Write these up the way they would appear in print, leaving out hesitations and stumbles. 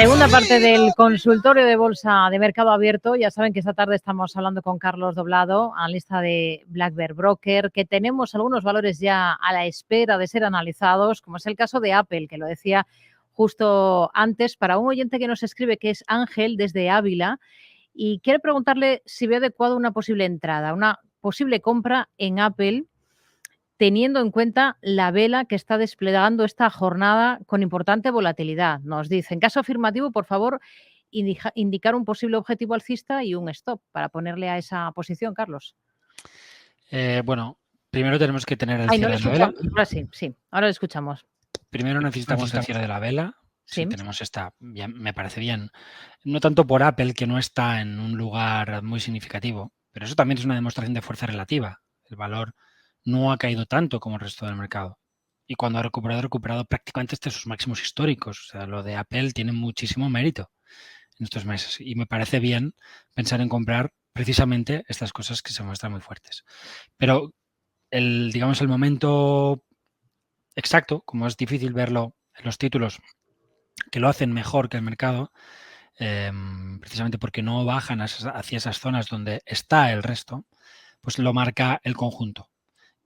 Segunda parte del consultorio de bolsa de Mercado Abierto. Ya saben que esta tarde estamos hablando con Carlos Doblado, analista de Black Bear Broker, que tenemos algunos valores ya a la espera de ser analizados, como es el caso de Apple, que lo decía justo antes, para un oyente que nos escribe, que es Ángel desde Ávila, y quiere preguntarle si ve adecuado una posible entrada, una posible compra en Apple, teniendo en cuenta la vela que está desplegando esta jornada con importante volatilidad. Nos dice, en caso afirmativo, por favor, indicar un posible objetivo alcista y un stop para ponerle a esa posición, Carlos. Bueno, primero tenemos que tener el Ay, no cierre le de la vela. escuchamos. Ahora sí, ahora le escuchamos. Primero necesitamos el cierre de la vela. Sí. Si tenemos esta, bien, me parece bien. No tanto por Apple, que no está en un lugar muy significativo, pero eso también es una demostración de fuerza relativa. El valor no ha caído tanto como el resto del mercado. Y cuando ha recuperado prácticamente hasta sus máximos históricos. O sea, lo de Apple tiene muchísimo mérito en estos meses. Y me parece bien pensar en comprar precisamente estas cosas que se muestran muy fuertes. Pero digamos, el momento exacto, como es difícil verlo en los títulos que lo hacen mejor que el mercado, precisamente porque no bajan hacia esas zonas donde está el resto, pues lo marca el conjunto.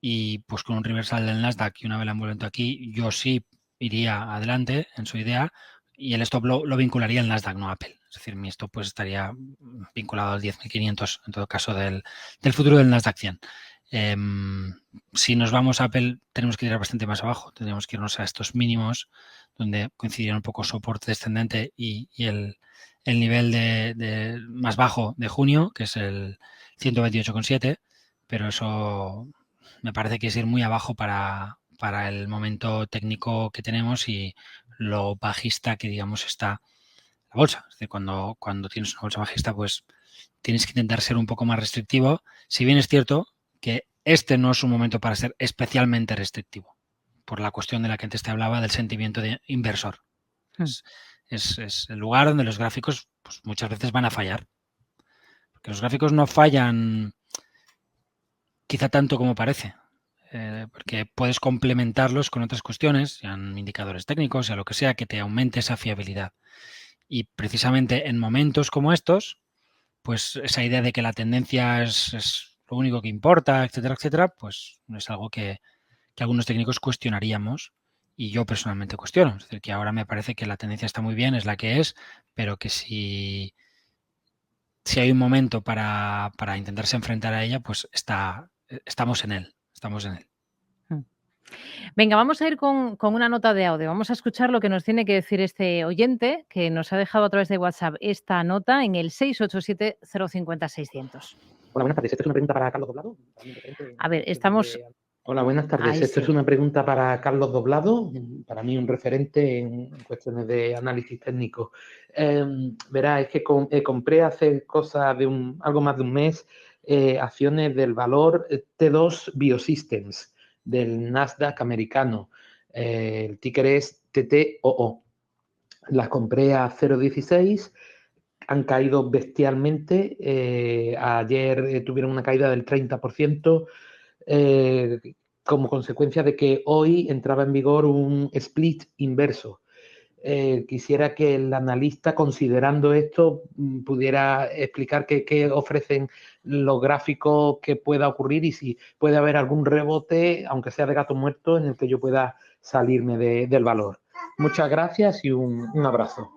Y pues con un reversal del Nasdaq y una vela envuelto aquí, yo sí iría adelante en su idea y el stop lo vincularía al Nasdaq, no a Apple. Es decir, mi stop pues estaría vinculado al 10.500 en todo caso del futuro del Nasdaq 100. Si nos vamos a Apple, tenemos que ir bastante más abajo. Tendríamos que irnos a estos mínimos, donde coincidiría un poco soporte descendente y el nivel de más bajo de junio, que es el 128,7, pero eso me parece que es ir muy abajo para el momento técnico que tenemos y lo bajista que, digamos, está la bolsa. Es decir, cuando tienes una bolsa bajista, pues tienes que intentar ser un poco más restrictivo, si bien es cierto que este no es un momento para ser especialmente restrictivo, por la cuestión de la que antes te hablaba del sentimiento de inversor. Es el lugar donde los gráficos pues, muchas veces van a fallar. Porque los gráficos no fallan quizá tanto como parece. Porque puedes complementarlos con otras cuestiones, sean indicadores técnicos, sea lo que sea, que te aumente esa fiabilidad. Y precisamente en momentos como estos, pues esa idea de que la tendencia es lo único que importa, etcétera, pues es algo que algunos técnicos cuestionaríamos y yo personalmente cuestiono. Es decir, que ahora me parece que la tendencia está muy bien, es la que es, pero que si hay un momento para intentarse enfrentar a ella, pues estamos en él. Venga, vamos a ir con una nota de audio. Vamos a escuchar lo que nos tiene que decir este oyente que nos ha dejado a través de WhatsApp esta nota en el 687 050 600. Hola, buenas tardes. Esto es una pregunta para Carlos Doblado. A ver, estamos... Hola, buenas tardes. Ahí Esto sí. es una pregunta para Carlos Doblado, para mí un referente en cuestiones de análisis técnico. Verá, es que compré hace cosa de algo más de un mes acciones del valor T2 Biosystems del Nasdaq americano. El ticker es TTOO. Las compré a 0,16. Han caído bestialmente. Ayer tuvieron una caída del 30%. Como consecuencia de que hoy entraba en vigor un split inverso. Quisiera que el analista, considerando esto, pudiera explicar qué ofrecen los gráficos que pueda ocurrir y si puede haber algún rebote, aunque sea de gato muerto, en el que yo pueda salirme del valor. Muchas gracias y un abrazo.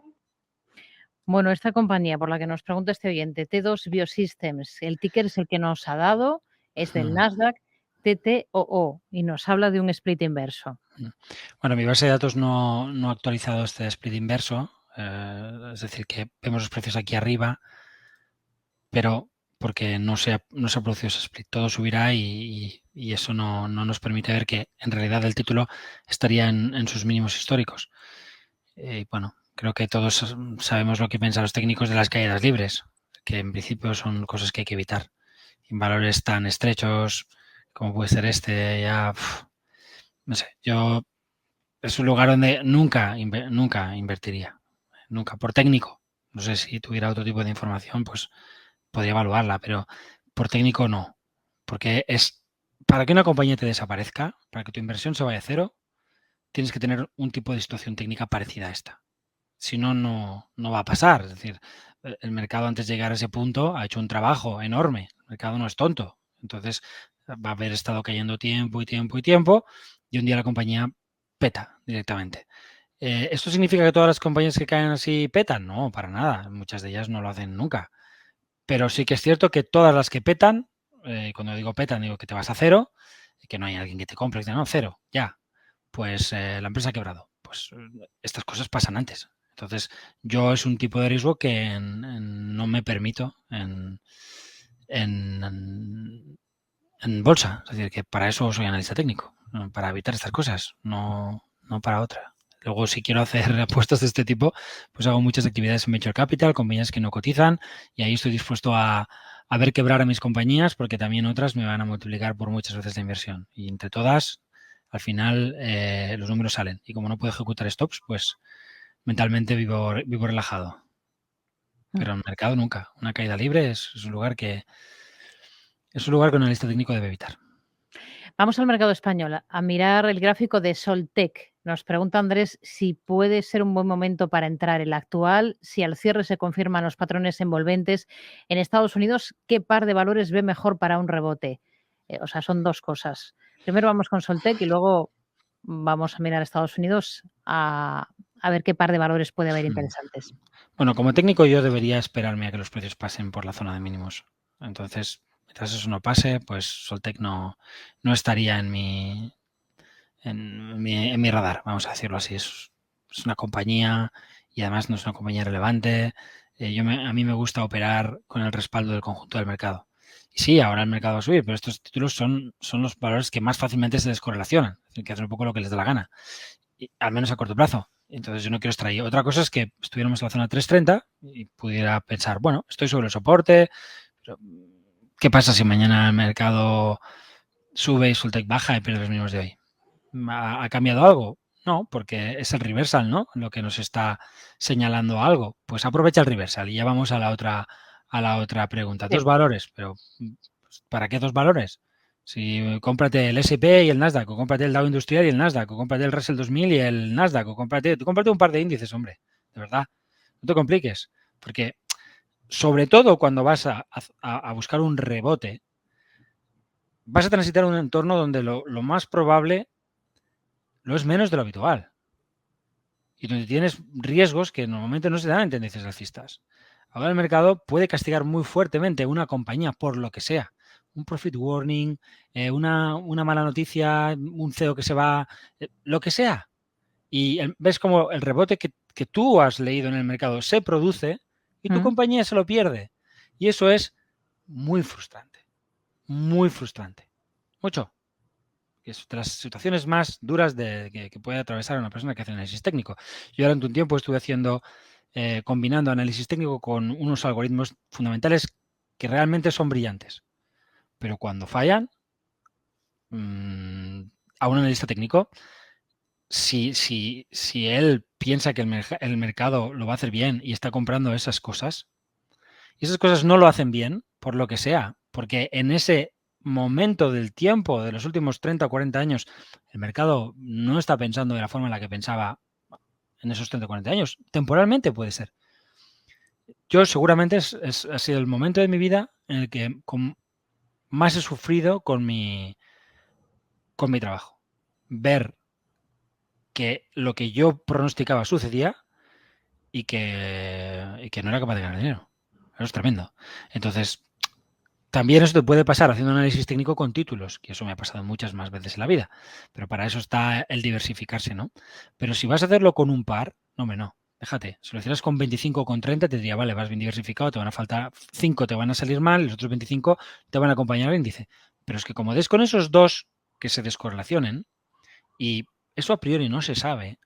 Bueno, esta compañía por la que nos pregunta este oyente, T2 Biosystems, el ticker es el que nos ha dado, es del Nasdaq, TTOO, y nos habla de un split inverso. Bueno, mi base de datos no ha actualizado este split inverso, es decir, que vemos los precios aquí arriba, pero porque no se ha producido ese split. Todo subirá y eso no nos permite ver que en realidad el título estaría en sus mínimos históricos. Bueno, creo que todos sabemos lo que piensan los técnicos de las caídas libres, que en principio son cosas que hay que evitar. En valores tan estrechos como puede ser este, ya, no sé, yo es un lugar donde nunca invertiría, nunca, por técnico. No sé si tuviera otro tipo de información, pues podría evaluarla, pero por técnico no, porque para que una compañía te desaparezca, para que tu inversión se vaya a cero, tienes que tener un tipo de situación técnica parecida a esta. Si no, no va a pasar. Es decir, el mercado antes de llegar a ese punto ha hecho un trabajo enorme. El mercado no es tonto. Entonces va a haber estado cayendo tiempo y tiempo y tiempo y un día la compañía peta directamente. ¿Esto significa que todas las compañías que caen así petan? No, para nada. Muchas de ellas no lo hacen nunca. Pero sí que es cierto que todas las que petan, cuando digo petan, digo que te vas a cero, que no hay alguien que te compre, no, cero, ya. Pues la empresa ha quebrado. Pues estas cosas pasan antes. Entonces, yo es un tipo de riesgo que no me permito en bolsa. Es decir, que para eso soy analista técnico, para evitar estas cosas, no para otra. Luego, si quiero hacer apuestas de este tipo, pues hago muchas actividades en Venture Capital, compañías que no cotizan, y ahí estoy dispuesto a ver quebrar a mis compañías, porque también otras me van a multiplicar por muchas veces la inversión. Y entre todas, al final, los números salen. Y como no puedo ejecutar stops, pues mentalmente vivo relajado. Pero en el mercado nunca. Una caída libre es un lugar que un analista técnico debe evitar. Vamos al mercado español a mirar el gráfico de Soltec. Nos pregunta Andrés si puede ser un buen momento para entrar el actual, si al cierre se confirman los patrones envolventes. En Estados Unidos, ¿qué par de valores ve mejor para un rebote? O sea, son dos cosas. Primero vamos con Soltec y luego vamos a mirar a Estados Unidos a ver qué par de valores puede haber interesantes. Bueno, como técnico yo debería esperarme a que los precios pasen por la zona de mínimos. Entonces, mientras eso no pase, pues Soltec no estaría en mi radar, vamos a decirlo así. Es una compañía y además no es una compañía relevante. A mí me gusta operar con el respaldo del conjunto del mercado. Y sí, ahora el mercado va a subir, pero estos títulos son los valores que más fácilmente se descorrelacionan, es decir, que hacen un poco lo que les da la gana, y, al menos a corto plazo. Entonces yo no quiero estar ahí. Otra cosa es que estuviéramos en la zona 330 y pudiera pensar, bueno, estoy sobre el soporte, pero ¿qué pasa si mañana el mercado sube y Soltec baja y pierde los mínimos de hoy? ¿Ha cambiado algo? No, porque es el reversal, ¿no? Lo que nos está señalando algo. Pues aprovecha el reversal y ya vamos a la otra pregunta. Sí. Dos valores, pero ¿para qué dos valores? Si cómprate el S&P y el Nasdaq, o cómprate el Dow Industrial y el Nasdaq, o cómprate el Russell 2000 y el Nasdaq, o cómprate un par de índices, hombre, de verdad. No te compliques, porque sobre todo cuando vas a buscar un rebote, vas a transitar un entorno donde lo más probable lo es menos de lo habitual y donde tienes riesgos que normalmente no se dan en tendencias alcistas. Ahora el mercado puede castigar muy fuertemente a una compañía por lo que sea. Un profit warning, una mala noticia, un CEO que se va, lo que sea. Y ves como el rebote que tú has leído en el mercado se produce y tu compañía se lo pierde. Y eso es muy frustrante. Muy frustrante. Mucho. Es de las situaciones más duras que puede atravesar una persona que hace análisis técnico. Yo durante un tiempo estuve combinando análisis técnico con unos algoritmos fundamentales que realmente son brillantes. Pero cuando fallan, a un analista técnico, si él piensa que el mercado lo va a hacer bien y está comprando esas cosas, y esas cosas no lo hacen bien, por lo que sea, porque en ese momento del tiempo de los últimos 30 o 40 años, el mercado no está pensando de la forma en la que pensaba en esos 30 o 40 años. Temporalmente puede ser. Yo seguramente ha sido el momento de mi vida en el que más he sufrido con mi trabajo. Ver que lo que yo pronosticaba sucedía y que no era capaz de ganar dinero. Eso es tremendo. Entonces, también eso te puede pasar haciendo análisis técnico con títulos, que eso me ha pasado muchas más veces en la vida, pero para eso está el diversificarse, ¿no? Pero si vas a hacerlo con un par, no, déjate. Si lo hicieras con 25 o con 30, te diría, vale, vas bien diversificado, te van a faltar 5, te van a salir mal, los otros 25 te van a acompañar al índice. Pero es que como des con esos dos que se descorrelacionen, y eso a priori no se sabe,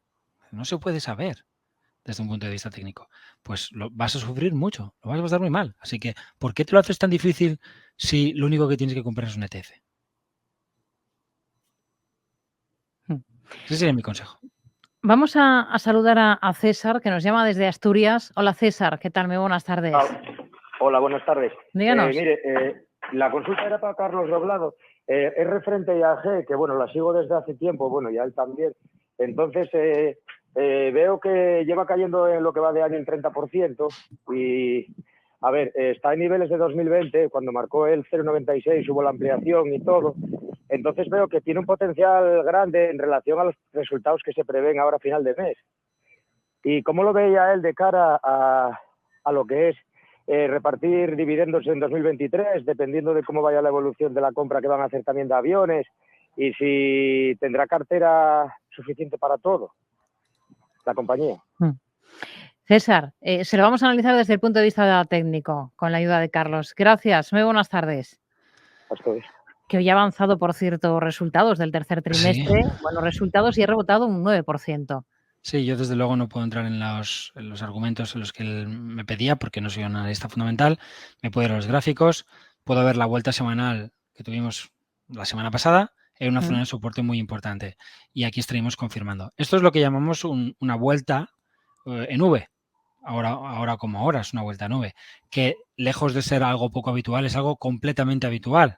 no se puede saber desde un punto de vista técnico, pues vas a sufrir mucho, lo vas a pasar muy mal. Así que, ¿por qué te lo haces tan difícil si lo único que tienes que comprar es un ETF? Ese sería mi consejo. Vamos a saludar a César, que nos llama desde Asturias. Hola César, ¿qué tal? Muy buenas tardes. Hola, buenas tardes. Díganos. La consulta era para Carlos Doblado. Es referente a IAG, que bueno, la sigo desde hace tiempo, bueno, y a él también. Entonces, Veo que lleva cayendo en lo que va de año el 30% y, a ver, está en niveles de 2020, cuando marcó el 0,96, hubo la ampliación y todo. Entonces veo que tiene un potencial grande en relación a los resultados que se prevén ahora a final de mes. ¿Y cómo lo veía él de cara a lo que es repartir dividendos en 2023, dependiendo de cómo vaya la evolución de la compra que van a hacer también de aviones y si tendrá cartera suficiente para todo la compañía? César, se lo vamos a analizar desde el punto de vista técnico, con la ayuda de Carlos. Gracias, muy buenas tardes. A ustedes. Que hoy ha avanzado, por cierto, resultados del tercer trimestre. Sí. Buenos resultados y ha rebotado un 9%. Sí, yo desde luego no puedo entrar en los argumentos en los que él me pedía porque no soy un analista fundamental. Me puedo ir a los gráficos, puedo ver la vuelta semanal que tuvimos la semana pasada en una zona de soporte muy importante. Y aquí estaríamos confirmando. Esto es lo que llamamos una vuelta en V. Ahora como ahora es una vuelta en V, que lejos de ser algo poco habitual es algo completamente habitual.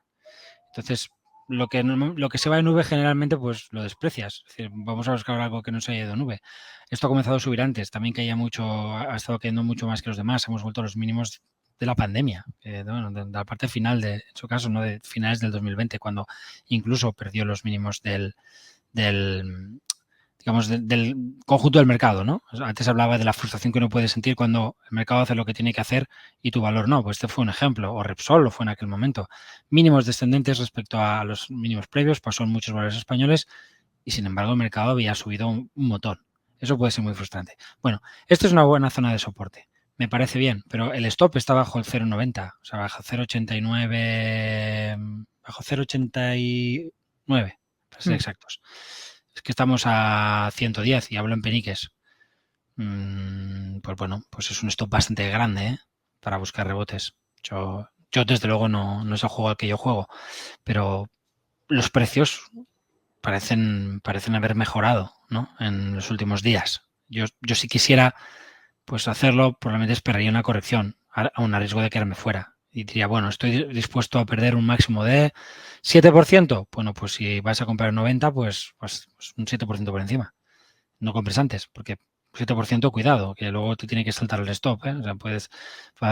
Entonces, lo que se va en V generalmente pues lo desprecias. Es decir, vamos a buscar algo que no se haya ido en V. Esto ha comenzado a subir antes, también caía mucho, ha estado cayendo mucho más que los demás. Hemos vuelto a los mínimos de la pandemia, de la parte final, en su caso, no de finales del 2020, cuando incluso perdió los mínimos del conjunto del mercado, ¿no? Antes hablaba de la frustración que uno puede sentir cuando el mercado hace lo que tiene que hacer y tu valor no. Pues este fue un ejemplo, o Repsol lo fue en aquel momento. Mínimos descendentes respecto a los mínimos previos, pasó en muchos valores españoles y sin embargo el mercado había subido un montón. Eso puede ser muy frustrante. Bueno, esto es una buena zona de soporte. Me parece bien, pero el stop está bajo el 0,90, o sea, bajo 0,89, bajo 0,89, para ser exactos. Es que estamos a 110 y hablo en peniques. Pues bueno, pues es un stop bastante grande para buscar rebotes. Yo desde luego no es el juego al que yo juego, pero los precios parecen haber mejorado, ¿no? En los últimos días. Yo si quisiera pues hacerlo, probablemente esperaría una corrección a un riesgo de quedarme fuera. Y diría, bueno, estoy dispuesto a perder un máximo de 7%. Bueno, pues si vas a comprar 90, pues un 7% por encima. No compres antes, porque 7%, cuidado, que luego te tiene que saltar el stop, ¿eh? O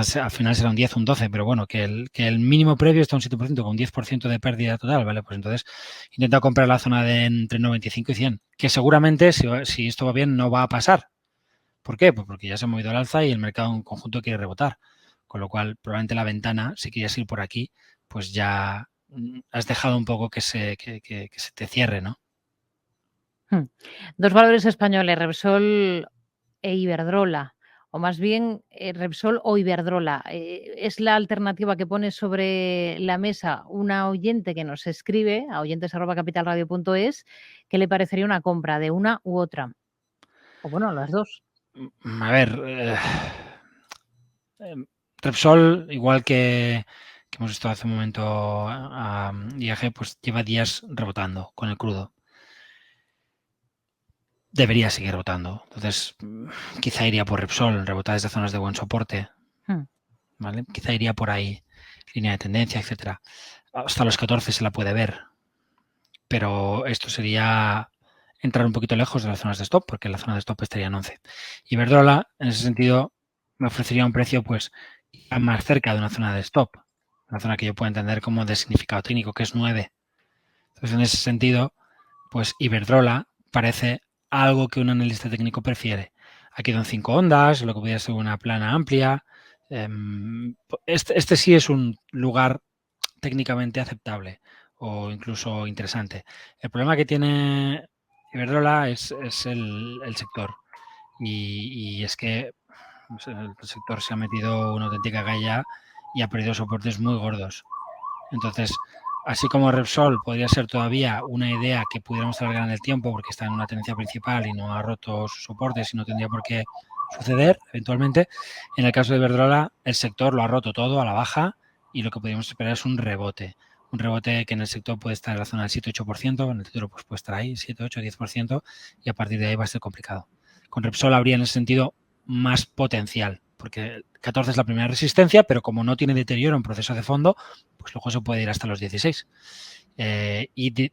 sea, al final será un 10, un 12, pero bueno, que el mínimo previo está un 7%, con un 10% de pérdida total, ¿vale? Pues entonces intenta comprar la zona de entre 95 y 100, que seguramente, si esto va bien, no va a pasar. ¿Por qué? Pues porque ya se ha movido al alza y el mercado en conjunto quiere rebotar. Con lo cual, probablemente la ventana, si querías ir por aquí, pues ya has dejado un poco que se te cierre, ¿no? Dos valores españoles, Repsol e Iberdrola, o más bien Repsol o Iberdrola. Es la alternativa que pone sobre la mesa una oyente que nos escribe a oyentes@capitalradio.es, que le parecería una compra de una u otra. O bueno, las dos. A ver, Repsol, igual que hemos visto hace un momento a IAG, pues lleva días rebotando con el crudo. Debería seguir rebotando. Entonces, quizá iría por Repsol, rebotar desde zonas de buen soporte. ¿Vale? Quizá iría por ahí, línea de tendencia, etcétera. Hasta los 14 se la puede ver. Pero esto sería entrar un poquito lejos de las zonas de stop, porque la zona de stop estaría en 11. Iberdrola, en ese sentido, me ofrecería un precio pues más cerca de una zona de stop, una zona que yo pueda entender como de significado técnico, que es 9. Entonces, en ese sentido, pues Iberdrola parece algo que un analista técnico prefiere. Ha quedado en 5 ondas, lo que podría ser una plana amplia. Este sí es un lugar técnicamente aceptable o incluso interesante. El problema que tiene Iberdrola es el sector. Y es que el sector se ha metido una auténtica galla y ha perdido soportes muy gordos. Entonces, así como Repsol podría ser todavía una idea que pudiéramos alargar en el tiempo porque está en una tendencia principal y no ha roto sus soportes y no tendría por qué suceder eventualmente, en el caso de Iberdrola el sector lo ha roto todo a la baja y lo que podríamos esperar es un rebote. Un rebote que en el sector puede estar en la zona del 7-8%, en el título pues puede estar ahí, 7, 8, 10%, y a partir de ahí va a ser complicado. Con Repsol habría en ese sentido más potencial porque 14 es la primera resistencia, pero como no tiene deterioro en proceso de fondo, pues luego se puede ir hasta los 16.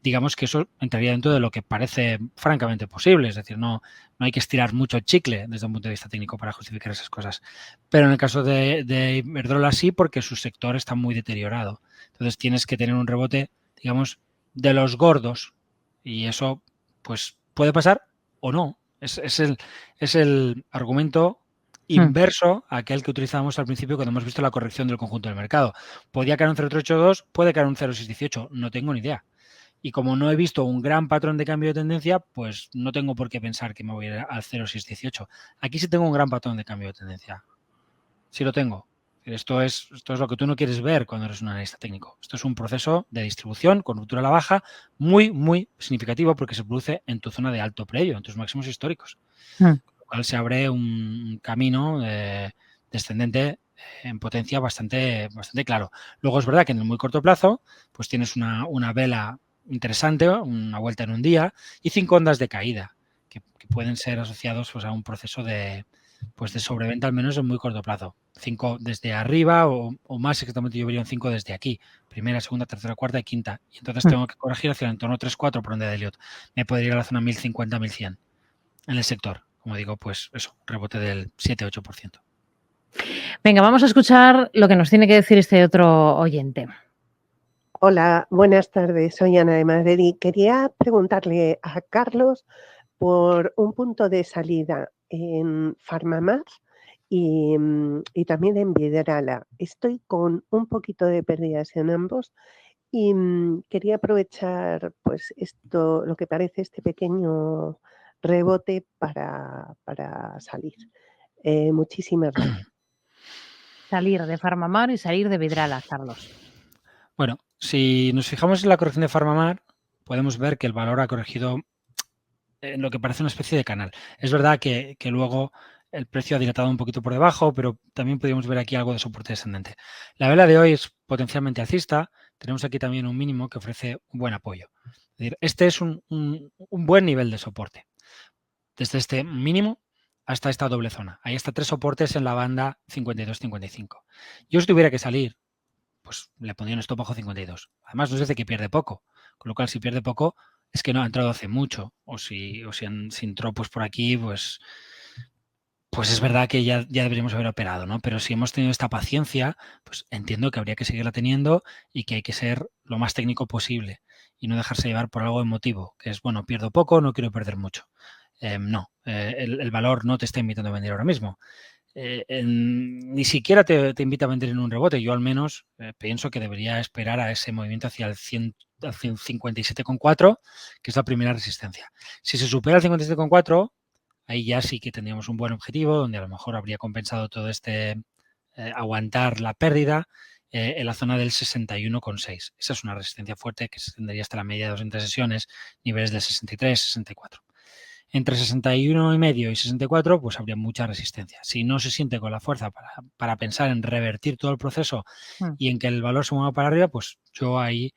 Digamos que eso entraría dentro de lo que parece francamente posible, es decir, no hay que estirar mucho el chicle desde un punto de vista técnico para justificar esas cosas. Pero en el caso de Iberdrola sí, porque su sector está muy deteriorado. Entonces tienes que tener un rebote, digamos, de los gordos, y eso pues puede pasar o no. Es el argumento inverso a aquel que utilizábamos al principio cuando hemos visto la corrección del conjunto del mercado. ¿Podía caer un 0,382? ¿Puede caer un 0,618? No tengo ni idea. Y como no he visto un gran patrón de cambio de tendencia, pues no tengo por qué pensar que me voy a ir al 0,618. Aquí sí tengo un gran patrón de cambio de tendencia. Sí lo tengo. Esto es lo que tú no quieres ver cuando eres un analista técnico. Esto es un proceso de distribución con ruptura a la baja muy, muy significativo porque se produce en tu zona de alto previo, en tus máximos históricos. Con lo cual se abre un camino descendente en potencia bastante claro. Luego es verdad que en el muy corto plazo pues tienes una vela interesante, una vuelta en un día y 5 ondas de caída que pueden ser asociados pues, a un proceso de sobreventa al menos en muy corto plazo. 5 desde arriba o más exactamente yo vería un 5 desde aquí. Primera, segunda, tercera, cuarta y quinta. Y entonces tengo que corregir hacia el entorno 3-4 por donde de Elliott. Me podría ir a la zona 1050-1100 en el sector. Como digo, pues eso, rebote del 7-8%. Venga, vamos a escuchar lo que nos tiene que decir este otro oyente. Hola, buenas tardes. Soy Ana de Madrid y quería preguntarle a Carlos por un punto de salida en Farmamar y también en Vidrala. Estoy con un poquito de pérdidas en ambos y quería aprovechar pues esto, lo que parece este pequeño rebote para salir. Muchísimas gracias. Salir de Farmamar y salir de Vidrala, Carlos. Bueno, si nos fijamos en la corrección de Farmamar, podemos ver que el valor ha corregido en lo que parece una especie de canal. Es verdad que luego el precio ha dilatado un poquito por debajo, pero también podríamos ver aquí algo de soporte descendente. La vela de hoy es potencialmente alcista. Tenemos aquí también un mínimo que ofrece un buen apoyo. Es decir, este es un buen nivel de soporte. Desde este mínimo hasta esta doble zona. Ahí está 3 soportes en la banda 52-55. Yo si tuviera que salir, pues le pondría un stop bajo 52. Además, nos dice que pierde poco. Con lo cual, si pierde poco, es que no ha entrado hace mucho. O si entró pues por aquí, pues es verdad que ya deberíamos haber operado, ¿no? Pero si hemos tenido esta paciencia, pues entiendo que habría que seguirla teniendo y que hay que ser lo más técnico posible y no dejarse llevar por algo emotivo, que es, bueno, pierdo poco, no quiero perder mucho. El valor no te está invitando a vender ahora mismo. Ni siquiera te invita a vender en un rebote. Yo al menos pienso que debería esperar a ese movimiento hacia el 57,4, que es la primera resistencia. Si se supera el 57,4, ahí ya sí que tendríamos un buen objetivo, donde a lo mejor habría compensado todo aguantar la pérdida en la zona del 61,6. Esa es una resistencia fuerte que se extendería hasta la media de 2 sesiones, niveles del 63, 64. Entre 61,5 y 64, pues habría mucha resistencia. Si no se siente con la fuerza para pensar en revertir todo el proceso y en que el valor se mueva para arriba, pues yo ahí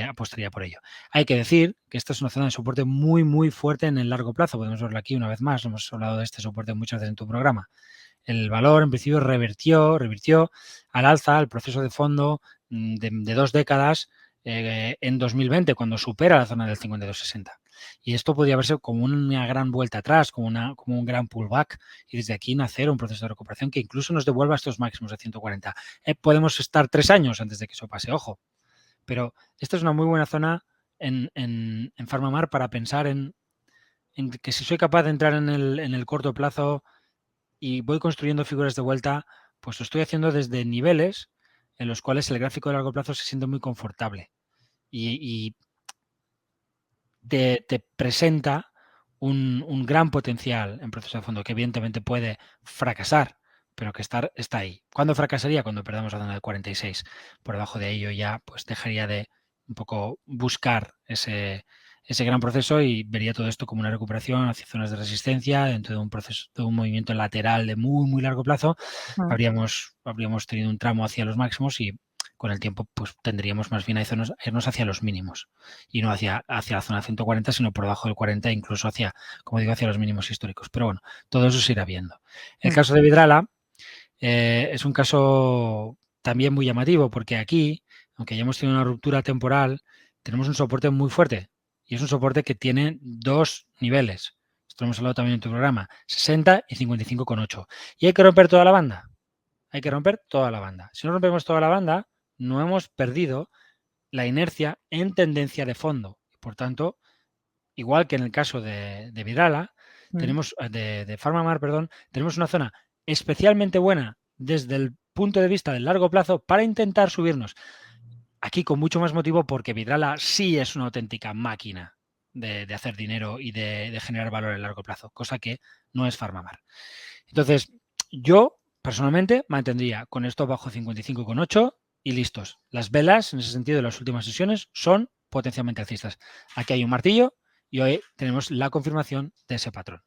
apostaría por ello. Hay que decir que esta es una zona de soporte muy, muy fuerte en el largo plazo. Podemos verlo aquí una vez más. Hemos hablado de este soporte muchas veces en tu programa. El valor, en principio, revirtió al alza el proceso de fondo de 2 décadas en 2020, cuando supera la zona del 52,60. Y esto podría verse como una gran vuelta atrás, como un gran pullback, y desde aquí nacer un proceso de recuperación que incluso nos devuelva estos máximos de 140. Podemos estar 3 años antes de que eso pase, ojo. Pero esta es una muy buena zona en Farmamar para pensar en que si soy capaz de entrar en el corto plazo y voy construyendo figuras de vuelta, pues lo estoy haciendo desde niveles en los cuales el gráfico de largo plazo se siente muy confortable y te presenta un gran potencial en proceso de fondo que evidentemente puede fracasar, pero que está ahí. ¿Cuándo fracasaría? Cuando perdamos la zona de 46. Por debajo de ello ya pues dejaría de un poco buscar ese gran proceso y vería todo esto como una recuperación hacia zonas de resistencia dentro de un proceso, de un movimiento lateral de muy, muy largo plazo. Habríamos tenido un tramo hacia los máximos y con el tiempo pues tendríamos más bien a irnos hacia los mínimos y no hacia la zona 140, sino por debajo del 40, incluso hacia, como digo, hacia los mínimos históricos. Pero bueno, todo eso se irá viendo. El caso de Vidrala, Es un caso también muy llamativo porque aquí, aunque ya hemos tenido una ruptura temporal, tenemos un soporte muy fuerte y es un soporte que tiene dos niveles. Esto lo hemos hablado también en tu programa, 60 y 55,8. ¿Y hay que romper toda la banda? Hay que romper toda la banda. Si no rompemos toda la banda, no hemos perdido la inercia en tendencia de fondo. Por tanto, igual que en el caso de Vidrala, tenemos de PharmaMar, perdón, tenemos una zona especialmente buena desde el punto de vista del largo plazo para intentar subirnos. Aquí con mucho más motivo porque Vidrala sí es una auténtica máquina de hacer dinero y de generar valor a largo plazo, cosa que no es PharmaMar. Entonces, yo personalmente mantendría con esto bajo 55,8 y listos. Las velas, en ese sentido, de las últimas sesiones son potencialmente alcistas. Aquí hay un martillo y hoy tenemos la confirmación de ese patrón.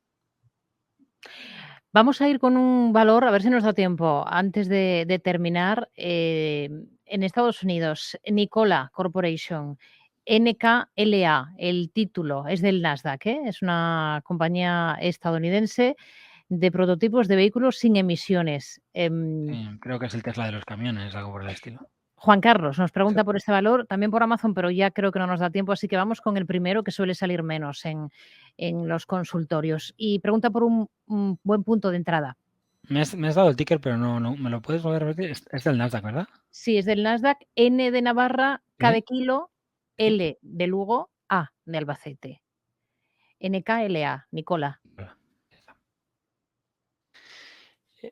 Vamos a ir con un valor, a ver si nos da tiempo, antes de terminar. En Estados Unidos, Nikola Corporation, NKLA, el título es del Nasdaq, es una compañía estadounidense de prototipos de vehículos sin emisiones. Sí, creo que es el Tesla de los camiones, algo por el estilo. Juan Carlos nos pregunta por este valor, también por Amazon, pero ya creo que no nos da tiempo, así que vamos con el primero, que suele salir menos en los consultorios. Y pregunta por un buen punto de entrada. Me has dado el ticker, pero no, ¿me lo puedes volver a repetir? Es del Nasdaq, ¿verdad? Sí, es del Nasdaq, N de Navarra, K de kilo, L de Lugo, A de Albacete. NKLA, Nicola.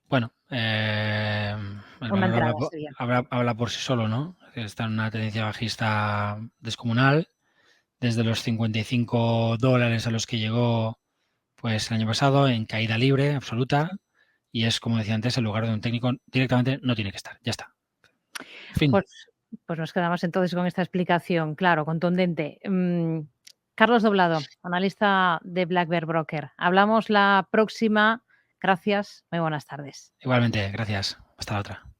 Bueno, el Una valor entrada sería. habla por sí solo, ¿no? Está en una tendencia bajista descomunal. Desde los $55 a los que llegó pues el año pasado, en caída libre absoluta, y es, como decía antes, el lugar donde un técnico directamente no tiene que estar. Ya está. Fin. Pues nos quedamos entonces con esta explicación, claro, contundente. Carlos Doblado, analista de Black Bear Broker. Hablamos la próxima. Gracias, muy buenas tardes. Igualmente, gracias. Hasta la otra.